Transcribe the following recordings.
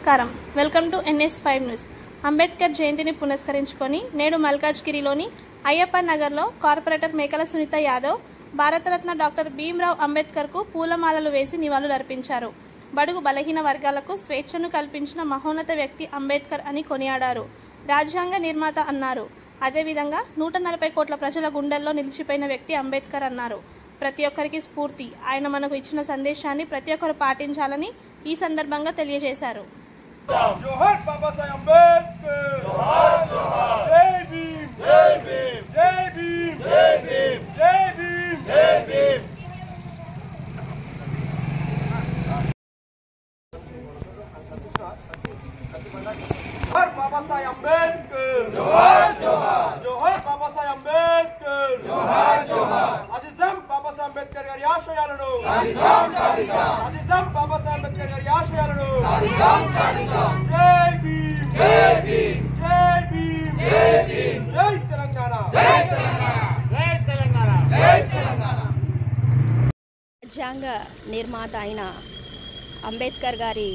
నమస్కారం welcome to NS5 news Ambedkar జయంతిని పురస్కరించుకొని నేడు మల్కాజ్గిరిలోని అయ్యప్ప నగర్లో కార్పొరేటర్ మేకల సునీత యాదవ్ భారతరత్న డాక్టర్ భీమ్రావ్ అంబేద్కర్కు పూలమాలలు వేసి నివాళులర్పించారు. బడుగు బలహీన వర్గాలకు స్వేచ్ఛను కల్పించిన మహోన్నత వ్యక్తి అంబేద్కర్ అని కొనియాడారు. రాజ్యాంగ నిర్మాత అన్నారు. అదేవిధంగా 140 కోట్ల ప్రజల గుండెల్లో నిలిచిపోయిన వ్యక్తి అంబేద్కర్ అన్నారు. ప్రతి ఒక్కరికి స్ఫూర్తి. ఆయన మనకు ఇచ్చిన సందేశాన్ని ప్రతి ఒక్కరు పాటించాలని ఈ సందర్భంగా తెలియజేశారు. జోహార్ బాబా సాహెబ్ అంబేద్కర్ జోహార్ జోహార్ జై భీమ్ జై భీమ్ జై భీమ్ జై భీమ్ జై భీమ్ జై భీమ్ జోహార్ బాబా సాహెబ్ అంబేద్కర్ జోహార్ జోహార్ జోహార్ బాబా సాహెబ్ అంబేద్కర్ జోహార్ జోహార్ సాధిద్దాం బాబా సాహెబ్ అంబేద్కర్ గారి ఆశయాలను సాధిద్దాం సాధిద్దాం బాబా సాహెబ్ అంబేద్కర్ గారి ఆశయాలను సాధిద్దాం సాధిద్దాం జై భీమ్ జై భీమ్ జై భీమ్ జై భీమ్ జై తెలంగాణ జై తెలంగాణ జై తెలంగాణ జై తెలంగాణ. రాజ్యాంగ నిర్మాత అయిన అంబేద్కర్ గారి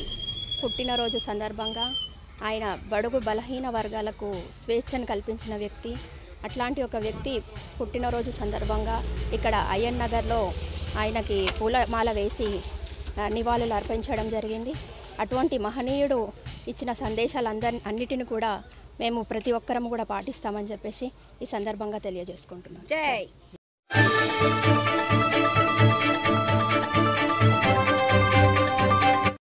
పుట్టినరోజు సందర్భంగా ఆయన బడుగు బలహీన వర్గాలకు స్వేచ్ఛను కల్పించిన వ్యక్తి. అట్లాంటి ఒక వ్యక్తి పుట్టినరోజు సందర్భంగా ఇక్కడ అయ్యన్ నగర్లో ఆయనకి పూలమాల వేసి నివాళులు అర్పించడం జరిగింది. అటువంటి మహనీయుడు ఇచ్చిన అన్నిటిని కూడా మేము ప్రతి ఒక్కరం కూడా పాటిస్తామని చెప్పేసి ఈ సందర్భంగా తెలియజేసుకుంటున్నాం. జై